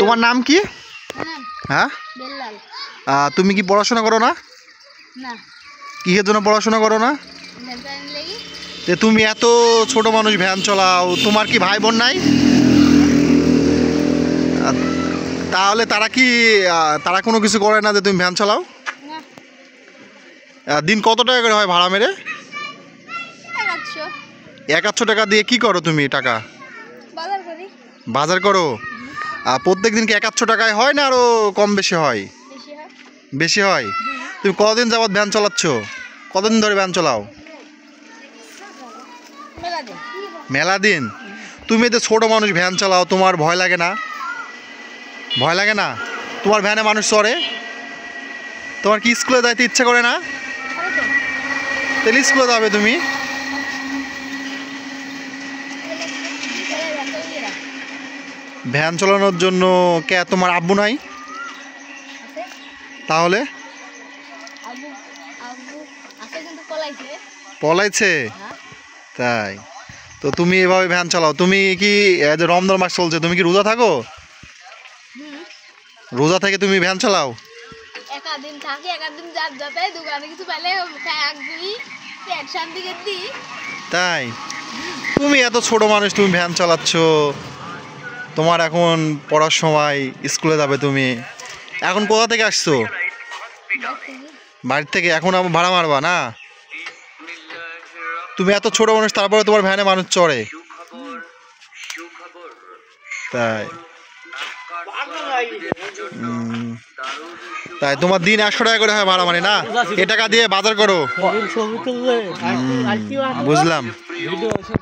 তোমার নাম কি? হ্যাঁ, তুমি কি পড়াশোনা করো না? কিসের জন্য পড়াশোনা করো না? যে তুমি এত ছোট মানুষ ভ্যান চালাও, তোমার কি ভাই বোন নাই? তাহলে তারা কোনো কিছু করে না যে তুমি ভ্যান চালাও? দিন কত টাকা করে হয় ভাড়া মেরে? 1,800 টাকা দিয়ে কি করো তুমি? টাকা বাজার করো। প্রত্যেক দিন কি 1,800 টাকায় হয় না আরো কম বেশি হয়? বেশি হয়। তুমি কতদিন যাবত ভ্যান চালাচ্ছ? কতদিন ধরে ভ্যান চালাও? মেলা দিন। তুমি তো ছোট মানুষ ভ্যান চালাও, তোমার ভয় লাগে না? ভয় লাগে না? তোমার ভ্যানে মানুষ চড়ে? তোমার কি স্কুলে যাইতে ইচ্ছা করে না? তাহলে স্কুলে যাবে তুমি? ভ্যান চালানোর জন্য কে তোমার আব্বু নাই? তাহলে পলাইছে? তাই তো তুমি এভাবে ভ্যান চালাও। তুমি কি যে রমজান মাস চলছে, তুমি কি রোজা থাকো? রোজা থেকে তুমি ভ্যান চালাও? তাই তুমি এত ছোট মানুষ, তুমি ভ্যান চালাচ্ছ, তোমার এখন পড়ার সময়, স্কুলে যাবে তুমি। এখন কোথা থেকে আসছো? বাড়ির থেকে। এখন আবার ভাড়া মারবা না? তুমি এত ছোট মানুষ, তারপরে তোমার ভ্যানে মানুষ চড়ে? তাই তাই তোমার দিন 100 টাকা করে হয় ভাড়া মানে না? এ টাকা দিয়ে বাজার করো। বুঝলাম।